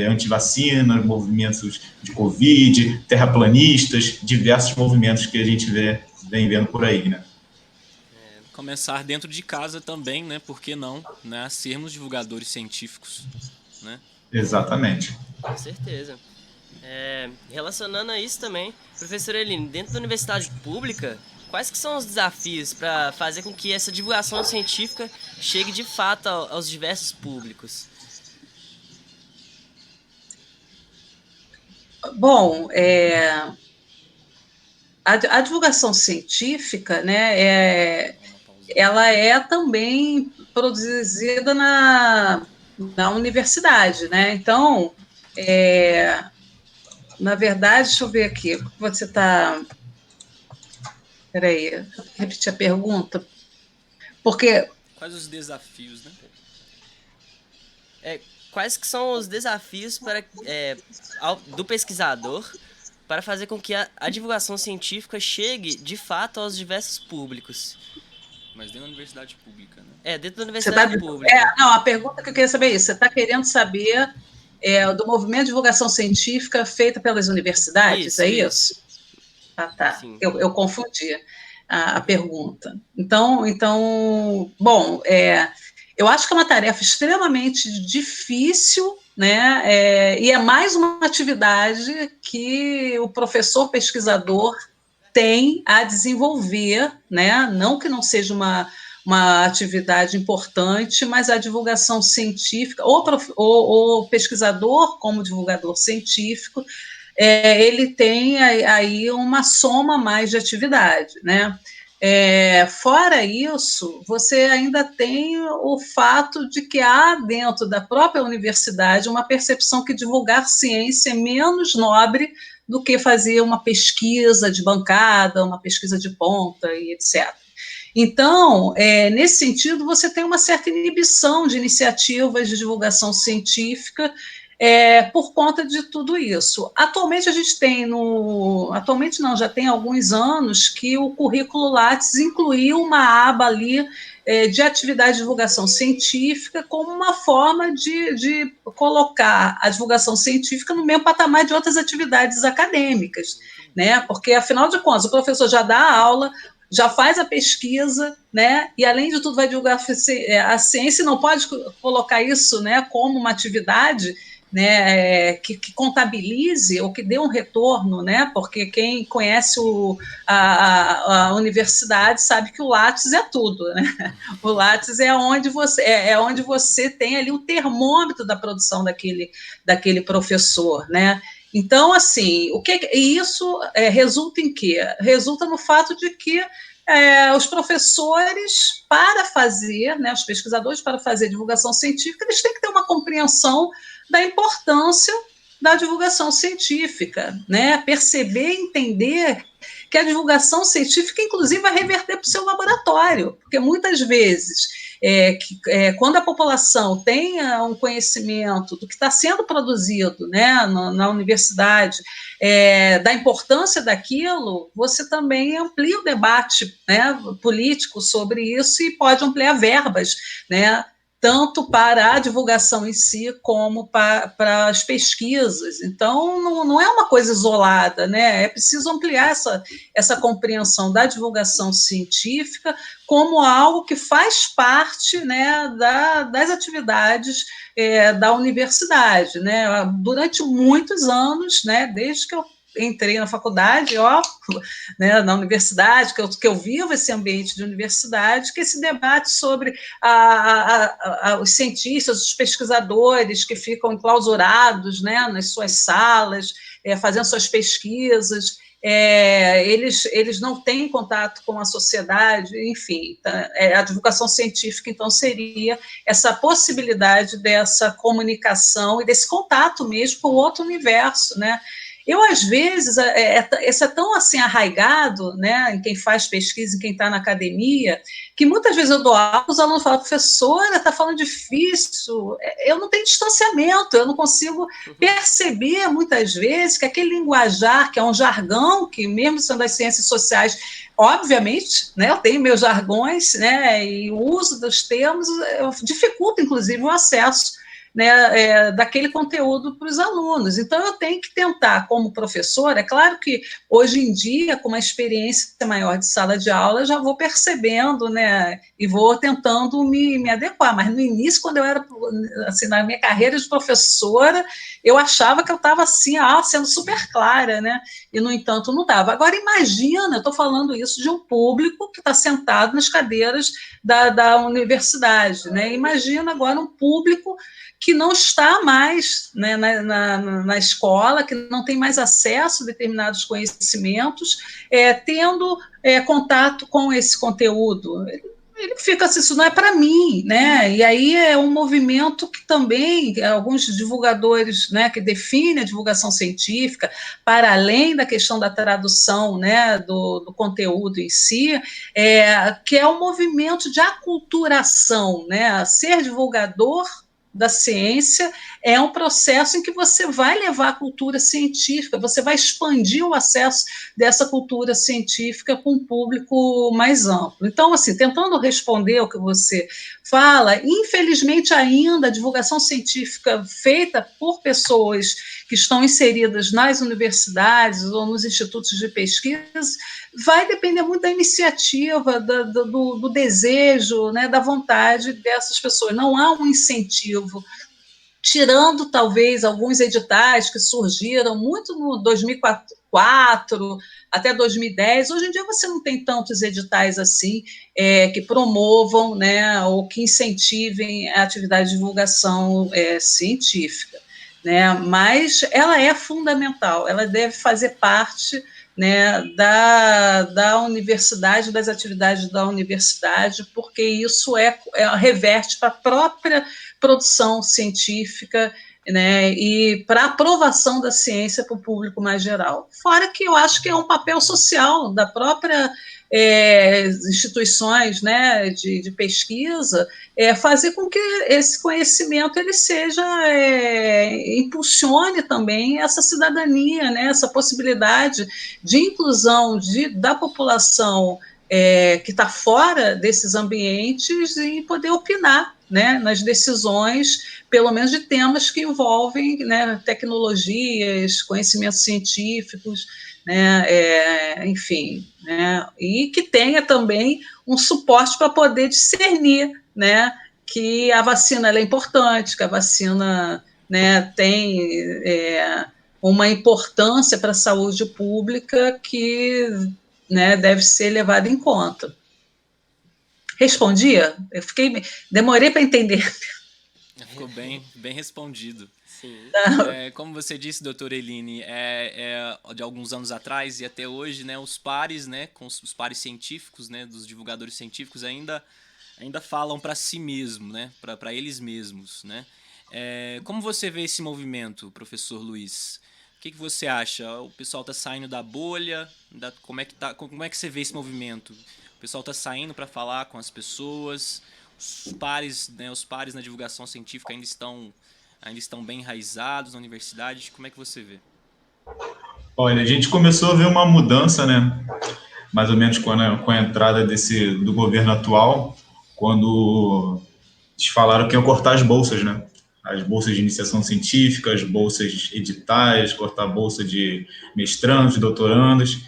anti-vacina, movimentos de Covid, terraplanistas, diversos movimentos que a gente vem vendo por aí, né? Começar dentro de casa também, né? Por que não, né? Sermos divulgadores científicos, né? Exatamente. Com certeza. Relacionando a isso também, professora Eline, dentro da universidade pública, quais que são os desafios para fazer com que essa divulgação científica chegue de fato aos diversos públicos? Bom, a divulgação científica, né, ela é também produzida na universidade, né? Então, na verdade, deixa eu ver aqui, você está... Espera aí, repetir a pergunta. Porque... Quais os desafios, né? Quais que são os desafios do pesquisador para fazer com que a divulgação científica chegue, de fato, aos diversos públicos? Mas dentro da universidade pública, né? Dentro da universidade pública. Não, a pergunta que eu queria saber é isso. Você está querendo saber do movimento de divulgação científica feita pelas universidades, é isso? Tá. Eu confundi a pergunta. Então, bom, eu acho que é uma tarefa extremamente difícil, né? E é mais uma atividade que o professor pesquisador tem a desenvolver, né? Não que não seja uma atividade importante, mas a divulgação científica, o pesquisador como divulgador científico, ele tem aí uma soma mais de atividade, né? Fora isso, você ainda tem o fato de que há dentro da própria universidade uma percepção que divulgar ciência é menos nobre do que fazer uma pesquisa de bancada, uma pesquisa de ponta e etc. Então, nesse sentido, você tem uma certa inibição de iniciativas de divulgação científica por conta de tudo isso. Atualmente a gente tem atualmente não, já tem alguns anos que o currículo Lattes incluiu uma aba ali de atividade de divulgação científica como uma forma de colocar a divulgação científica no mesmo patamar de outras atividades acadêmicas, né? Porque, afinal de contas, o professor já dá a aula, já faz a pesquisa, né? E, além de tudo, vai divulgar a ciência, e não pode colocar isso, né, como uma atividade, né, que contabilize ou que dê um retorno, né, porque quem conhece a universidade sabe que o Lattes é tudo, né? O Lattes é onde você tem ali o termômetro da produção daquele professor, né? Então, assim, e isso resulta em quê? Resulta no fato de que os professores, para fazer, né, os pesquisadores, para fazer divulgação científica, eles têm que ter uma compreensão da importância da divulgação científica, né? Perceber, entender que a divulgação científica, inclusive, vai reverter para o seu laboratório, porque muitas vezes, quando a população tem um conhecimento do que está sendo produzido, né, na universidade, da importância daquilo, você também amplia o debate, né, político sobre isso, e pode ampliar verbas, né, tanto para a divulgação em si, como para as pesquisas. Então, não é uma coisa isolada, né? É preciso ampliar essa compreensão da divulgação científica como algo que faz parte, né, das atividades da universidade, né? Durante muitos anos, né, desde que eu entrei na faculdade, né, na universidade, que eu vivo esse ambiente de universidade, que esse debate sobre os cientistas, os pesquisadores que ficam enclausurados, né, nas suas salas, fazendo suas pesquisas, eles não têm contato com a sociedade, enfim, a divulgação científica, então, seria essa possibilidade dessa comunicação e desse contato mesmo com o outro universo, né? Eu, às vezes, isso é tão assim arraigado, né, em quem faz pesquisa, em quem está na academia, que muitas vezes eu dou aula, os alunos falam: professora, está falando difícil, eu não tenho distanciamento, eu não consigo perceber, muitas vezes, que aquele linguajar, que é um jargão, que mesmo sendo das ciências sociais, obviamente, né, eu tenho meus jargões, né, e o uso dos termos dificulta, inclusive, o acesso, né, daquele conteúdo para os alunos. Então, eu tenho que tentar, como professora, é claro que hoje em dia, com uma experiência maior de sala de aula, eu já vou percebendo, né, e vou tentando me adequar, mas no início, quando eu era, assim, na minha carreira de professora, eu achava que eu estava assim, sendo super clara, né, e, no entanto, não estava. Agora, imagina, eu estou falando isso de um público que está sentado nas cadeiras da universidade, né, imagina agora um público que não está mais, né, na escola, que não tem mais acesso a determinados conhecimentos, tendo contato com esse conteúdo. Ele fica assim: isso não é para mim, né? E aí é um movimento que também alguns divulgadores, né, que definem a divulgação científica, para além da questão da tradução, né, do conteúdo em si, que é um movimento de aculturação, né? Ser divulgador da ciência é um processo em que você vai levar a cultura científica, você vai expandir o acesso dessa cultura científica com um público mais amplo. Então, assim, tentando responder ao que você fala, infelizmente ainda a divulgação científica feita por pessoas que estão inseridas nas universidades ou nos institutos de pesquisa vai depender muito da iniciativa, do desejo, né, da vontade dessas pessoas. Não há um incentivo, tirando talvez alguns editais que surgiram muito no 2004 até 2010. Hoje em dia você não tem tantos editais assim que promovam, né, ou que incentivem a atividade de divulgação científica, né? Mas ela é fundamental, ela deve fazer parte, né, da universidade, das atividades da universidade, porque isso reverte para a própria produção científica, né, e para a aprovação da ciência para o público mais geral. Fora que eu acho que é um papel social da própria instituições, né, de pesquisa, fazer com que esse conhecimento ele seja impulsione também essa cidadania, né, essa possibilidade de inclusão da população que está fora desses ambientes e poder opinar, né, nas decisões, pelo menos de temas que envolvem, né, tecnologias, conhecimentos científicos, né, enfim, né, e que tenha também um suporte para poder discernir, né, que a vacina é importante, que a vacina, né, tem uma importância para a saúde pública que, né, deve ser levada em conta. Respondia? Demorei para entender. Ficou bem respondido. Sim. Como você disse, doutora Eline, de alguns anos atrás e até hoje, né, os pares, né, com os pares científicos, né, dos divulgadores científicos ainda falam para si mesmo, né, para eles mesmos, né. Como você vê esse movimento, professor Luiz? O que você acha? O pessoal está saindo da bolha? Como é que você vê esse movimento? O pessoal está saindo para falar com as pessoas? Os pares, né, na divulgação científica ainda estão bem enraizados na universidade? Como é que você vê? Olha, a gente começou a ver uma mudança, né? Mais ou menos com a entrada do governo atual, quando eles falaram que iam cortar as bolsas, né? As bolsas de iniciação científica, as bolsas editais, cortar a bolsa de mestrandos, doutorandos,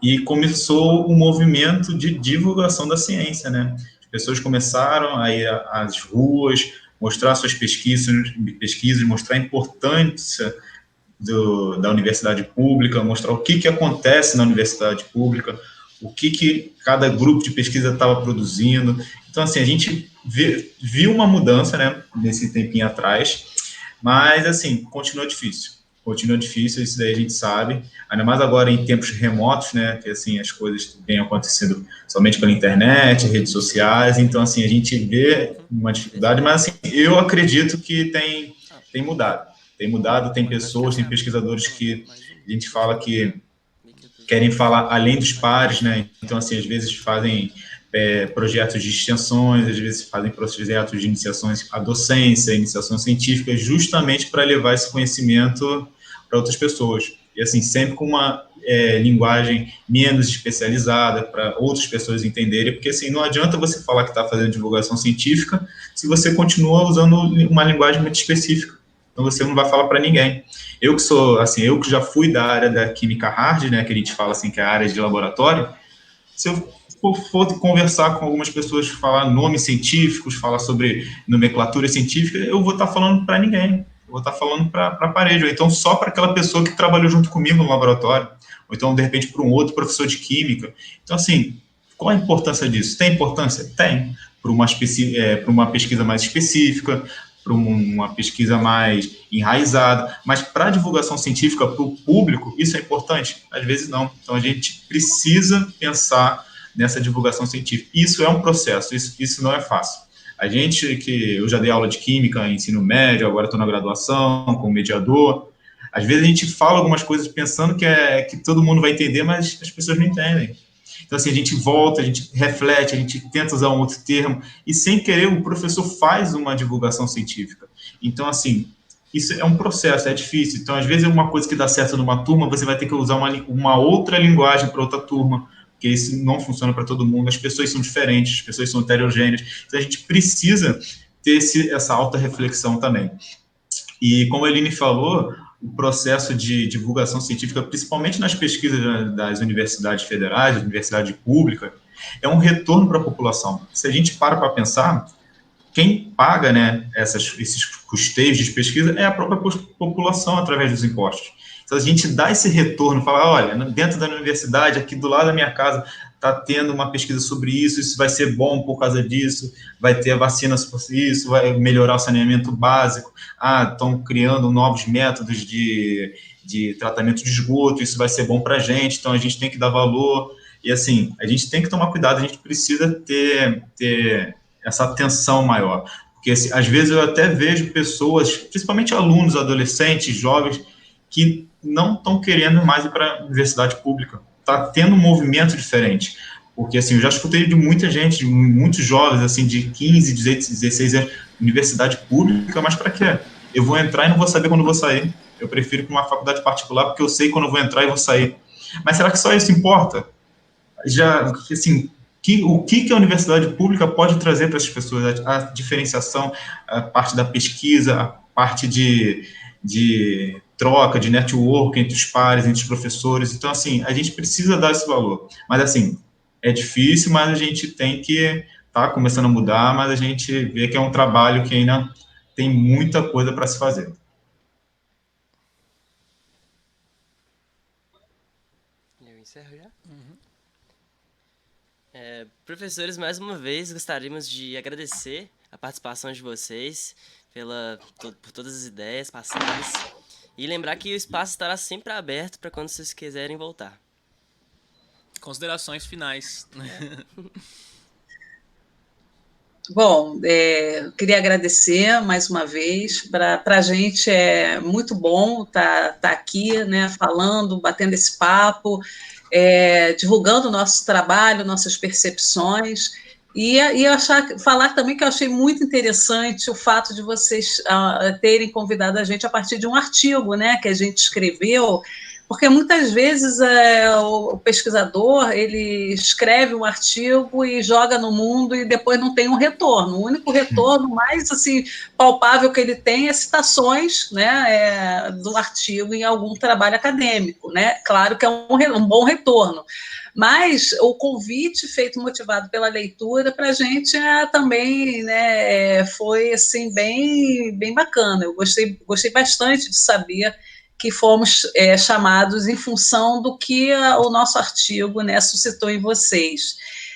e começou o movimento de divulgação da ciência, né? As pessoas começaram a ir às ruas, mostrar suas pesquisas, mostrar a importância da universidade pública, mostrar o que acontece na universidade pública, o que cada grupo de pesquisa estava produzindo. Então, assim, a gente viu uma mudança, né, nesse tempinho atrás, mas, assim, continua difícil, isso daí a gente sabe, ainda mais agora em tempos remotos, né, que, assim, as coisas vêm acontecendo somente pela internet, redes sociais, então, assim, a gente vê uma dificuldade, mas, assim, eu acredito que tem mudado, tem pessoas, tem pesquisadores que a gente fala que querem falar além dos pares, né? Então, assim, às vezes fazem projetos de extensões, às vezes fazem projetos de iniciações à docência, iniciação científica, justamente para levar esse conhecimento para outras pessoas. E, assim, sempre com uma linguagem menos especializada, para outras pessoas entenderem, porque, assim, não adianta você falar que está fazendo divulgação científica se você continua usando uma linguagem muito específica. Então, você não vai falar para ninguém. Eu que já fui da área da química hard, né, que a gente fala assim, que é a área de laboratório, se eu for conversar com algumas pessoas, falar nomes científicos, falar sobre nomenclatura científica, eu vou estar falando para ninguém, eu vou estar falando para a parede, ou então só para aquela pessoa que trabalhou junto comigo no laboratório, ou então, de repente, para um outro professor de química. Então, assim, qual a importância disso? Tem importância? Tem. Para uma pesquisa mais específica, para uma pesquisa mais enraizada, mas para a divulgação científica, para o público, isso é importante? Às vezes não. Então, a gente precisa pensar nessa divulgação científica. Isso é um processo, isso não é fácil. Eu já dei aula de química em ensino médio, agora estou na graduação, como mediador, às vezes a gente fala algumas coisas pensando que todo mundo vai entender, mas as pessoas não entendem. Então, assim, a gente volta, a gente reflete, a gente tenta usar um outro termo, e sem querer o professor faz uma divulgação científica. Então, assim, isso é um processo, é difícil. Então, às vezes, uma coisa que dá certo numa turma, você vai ter que usar uma outra linguagem para outra turma, porque isso não funciona para todo mundo, as pessoas são diferentes, as pessoas são heterogêneas, então a gente precisa ter essa auto-reflexão também. E, como a Eline falou, o processo de divulgação científica, principalmente nas pesquisas das universidades federais, da universidade pública, é um retorno para a população. Se a gente para pensar, quem paga, né, esses custeios de pesquisa é a própria população através dos impostos. Então, a gente dá esse retorno, fala, olha, dentro da universidade, aqui do lado da minha casa, está tendo uma pesquisa sobre isso vai ser bom por causa disso, vai ter vacina sobre isso, vai melhorar o saneamento básico, estão criando novos métodos de tratamento de esgoto, isso vai ser bom para a gente, então a gente tem que dar valor, e assim, a gente tem que tomar cuidado, a gente precisa ter essa atenção maior, porque assim, às vezes eu até vejo pessoas, principalmente alunos, adolescentes, jovens, que não estão querendo mais ir para a universidade pública. Está tendo um movimento diferente. Porque, assim, eu já escutei de muita gente, de muitos jovens, assim, de 15, 16 anos, universidade pública, mas para quê? Eu vou entrar e não vou saber quando vou sair. Eu prefiro ir para uma faculdade particular, porque eu sei quando eu vou entrar e vou sair. Mas será que só isso importa? Já, assim, o que a universidade pública pode trazer para essas pessoas, a diferenciação, a parte da pesquisa, a parte de troca, de network entre os pares, entre os professores. Então, assim, a gente precisa dar esse valor. Mas, assim, é difícil, mas a gente tem que tá começando a mudar, mas a gente vê que é um trabalho que ainda tem muita coisa para se fazer. Eu encerro já? Professores, mais uma vez, gostaríamos de agradecer a participação de vocês por todas as ideias passadas e lembrar que o espaço estará sempre aberto para quando vocês quiserem voltar. Considerações finais. Bom, queria agradecer mais uma vez. Para a gente é muito bom estar aqui, né, falando, batendo esse papo, divulgando o nosso trabalho, nossas percepções. E falar também que eu achei muito interessante o fato de vocês terem convidado a gente a partir de um artigo, né, que a gente escreveu, porque muitas vezes o pesquisador ele escreve um artigo e joga no mundo e depois não tem um retorno. O único retorno mais assim palpável que ele tem é citações, né, do artigo em algum trabalho acadêmico, né? Claro que é um bom retorno. Mas o convite feito motivado pela leitura para a gente também, né, foi assim bem bacana. Eu gostei bastante de saber que fomos chamados em função do que o nosso artigo, né, suscitou em vocês.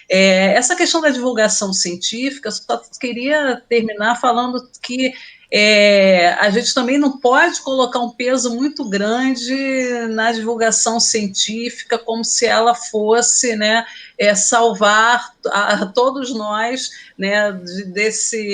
Essa questão da divulgação científica, só queria terminar falando que a gente também não pode colocar um peso muito grande na divulgação científica, como se ela fosse, né, salvar a todos nós, né, desse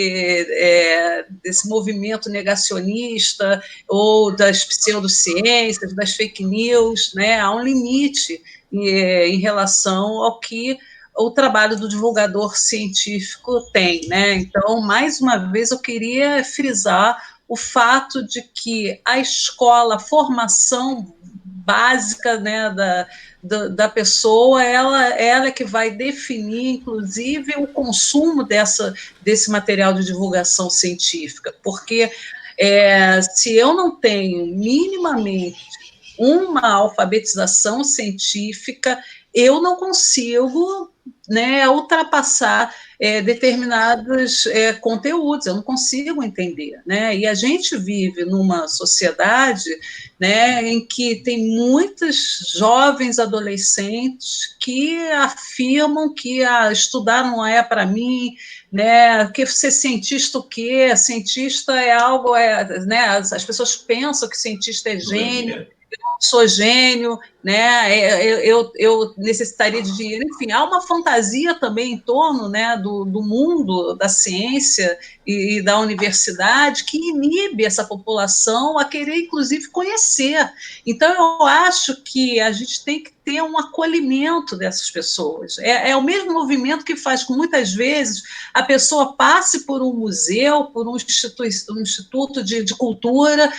movimento negacionista ou das pseudociências, das fake news, né? Há um limite em relação ao que o trabalho do divulgador científico tem, né? Então, mais uma vez, eu queria frisar o fato de que a escola, a formação básica, né, da pessoa, ela é que vai definir, inclusive, o consumo desse material de divulgação científica, porque se eu não tenho minimamente uma alfabetização científica, eu não consigo, né, ultrapassar determinados conteúdos, eu não consigo entender, né? E a gente vive numa sociedade, né, em que tem muitos jovens adolescentes que afirmam que estudar não é para mim, né? Que ser cientista o quê? Cientista é algo, né? As pessoas pensam que cientista é gênio. Sou gênio, né? Eu necessitaria de dinheiro. Enfim, há uma fantasia também em torno, né, do mundo da ciência e da universidade que inibe essa população a querer, inclusive, conhecer. Então, eu acho que a gente tem que ter um acolhimento dessas pessoas. É o mesmo movimento que faz com, muitas vezes, a pessoa passe por um museu, por um instituto de cultura,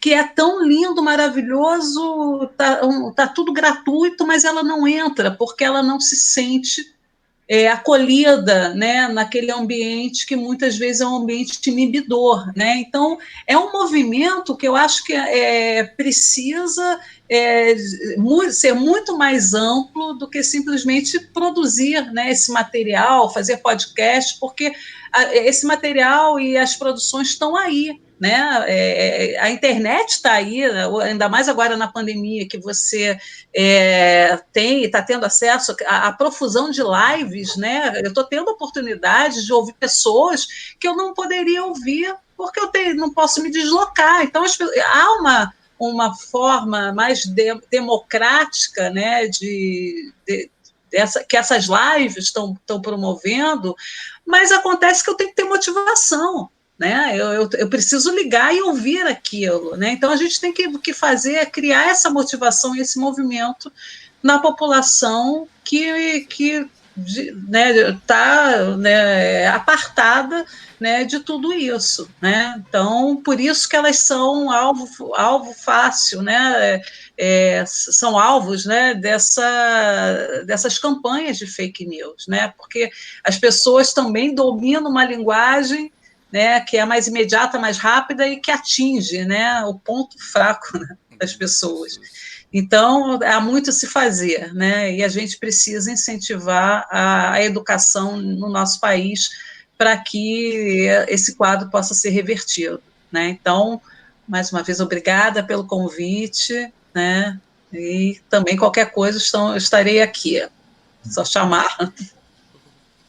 que é tão lindo, maravilhoso, tá tudo gratuito, mas ela não entra, porque ela não se sente acolhida, né, naquele ambiente que muitas vezes é um ambiente inibidor, né? Então, é um movimento que eu acho que precisa ser muito mais amplo do que simplesmente produzir, né, esse material, fazer podcast, porque esse material e as produções estão aí, né? A internet está aí, ainda mais agora na pandemia, que você está tendo acesso à profusão de lives, né? Eu estou tendo a oportunidade de ouvir pessoas que eu não poderia ouvir porque eu não posso me deslocar. Então, há uma forma mais democrática, né, que essas lives estão promovendo, mas acontece que eu tenho que ter motivação, né? Eu preciso ligar e ouvir aquilo, né? Então a gente tem que fazer é criar essa motivação e esse movimento na população que né, apartada, né, de tudo isso, né? Então, por isso que elas são alvo fácil, né? São alvos, né, dessas campanhas de fake news, né? Porque as pessoas também dominam uma linguagem, né, que é mais imediata, mais rápida e que atinge, né, o ponto fraco, né, das pessoas. Então, há muito a se fazer, né? E a gente precisa incentivar a educação no nosso país para que esse quadro possa ser revertido, né? Então, mais uma vez, obrigada pelo convite, né? E também qualquer coisa estarei aqui, só chamar.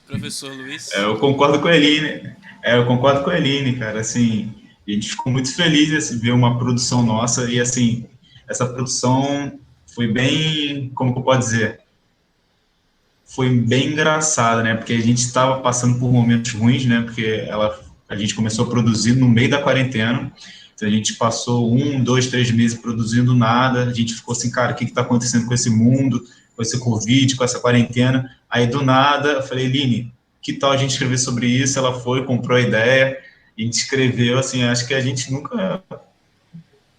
Professor Luiz? Eu concordo com a Eline. Eu concordo com a Eline, cara. Assim, a gente ficou muito feliz de assim, ver uma produção nossa e assim, essa produção foi bem, como que eu posso dizer? Foi bem engraçada, né? Porque a gente estava passando por momentos ruins, né? Porque a gente começou a produzir no meio da quarentena. Então a gente passou 1, 2, 3 meses produzindo nada. A gente ficou assim, cara, o que está acontecendo com esse mundo, com esse Covid, com essa quarentena? Aí do nada, eu falei, Line, que tal a gente escrever sobre isso? Ela foi, comprou a ideia, a gente escreveu, assim, acho que a gente nunca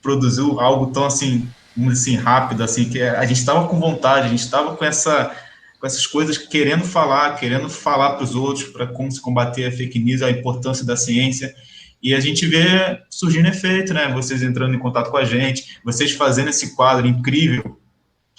produziu algo tão assim, assim rápido, assim, que a gente estava com vontade, a gente estava com essas coisas querendo falar para os outros, para como se combater a fake news, a importância da ciência. E a gente vê surgindo efeito, né? Vocês entrando em contato com a gente, vocês fazendo esse quadro incrível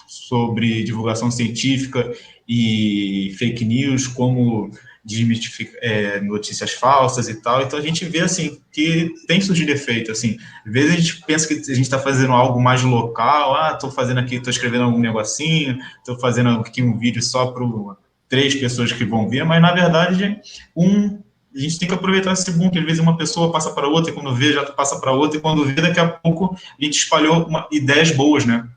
sobre divulgação científica e fake news, como desmistificar notícias falsas e tal. Então a gente vê assim que tem surgido efeito. Assim, às vezes a gente pensa que a gente está fazendo algo mais local. Estou fazendo aqui, estou escrevendo algum negocinho, estou fazendo aqui um vídeo só para 3 pessoas que vão ver, mas na verdade a gente tem que aproveitar esse boom, que às vezes uma pessoa passa para outra, e quando vê, já passa para outra, e quando vê, daqui a pouco a gente espalhou ideias boas, né?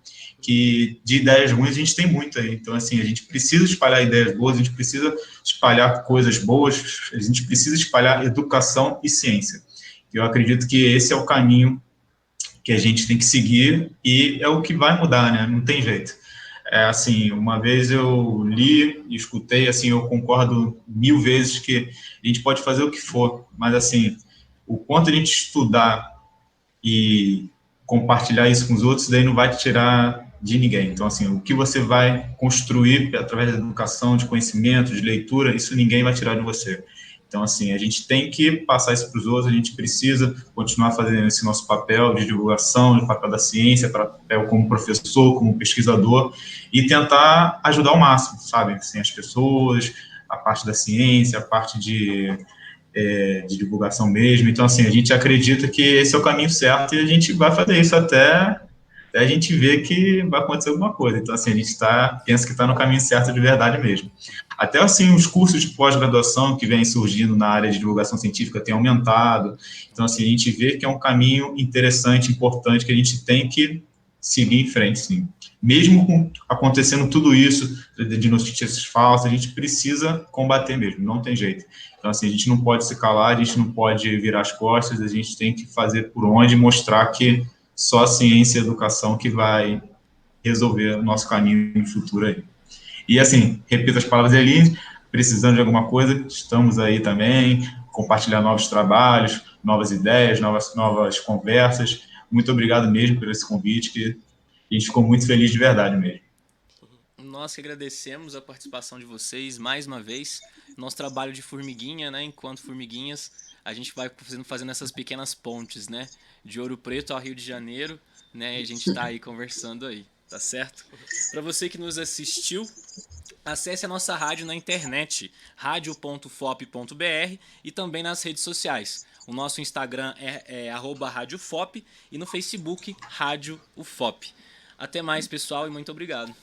Que de ideias ruins a gente tem muito aí. Então, assim, a gente precisa espalhar ideias boas, a gente precisa espalhar coisas boas, a gente precisa espalhar educação e ciência. Eu acredito que esse é o caminho que a gente tem que seguir e é o que vai mudar, né? Não tem jeito. Assim, uma vez eu li e escutei, assim, eu concordo 1000 vezes que a gente pode fazer o que for, mas, assim, o quanto a gente estudar e compartilhar isso com os outros, daí não vai te tirar de ninguém. Então, assim, o que você vai construir através da educação, de conhecimento, de leitura, isso ninguém vai tirar de você. Então, assim, a gente tem que passar isso para os outros, a gente precisa continuar fazendo esse nosso papel de divulgação, de papel da ciência, papel como professor, como pesquisador, e tentar ajudar ao máximo, sabe? Assim, as pessoas, a parte da ciência, a parte de divulgação mesmo. Então, assim, a gente acredita que esse é o caminho certo e a gente vai fazer isso até a gente ver que vai acontecer alguma coisa. Então, assim, a gente pensa que está no caminho certo de verdade mesmo. Até, assim, os cursos de pós-graduação que vêm surgindo na área de divulgação científica têm aumentado. Então, assim, a gente vê que é um caminho interessante, importante, que a gente tem que seguir em frente, sim. Mesmo acontecendo tudo isso de notícias falsas, a gente precisa combater mesmo, não tem jeito. Então, assim, a gente não pode se calar, a gente não pode virar as costas, a gente tem que fazer por onde, mostrar que só a ciência e a educação que vai resolver o nosso caminho no futuro aí. E, assim, repito as palavras ali, precisando de alguma coisa, estamos aí também, compartilhar novos trabalhos, novas ideias, novas conversas. Muito obrigado mesmo por esse convite, que a gente ficou muito feliz de verdade mesmo. Nós que agradecemos a participação de vocês mais uma vez. Nosso trabalho de formiguinha, né? Enquanto formiguinhas, a gente vai fazendo essas pequenas pontes, né? De Ouro Preto ao Rio de Janeiro, né? E a gente tá aí conversando aí, tá certo? Para você que nos assistiu, acesse a nossa rádio na internet, radio.fop.br, e também nas redes sociais. O nosso Instagram é @radiofop e no Facebook Rádio UFOP. Até mais, pessoal, e muito obrigado.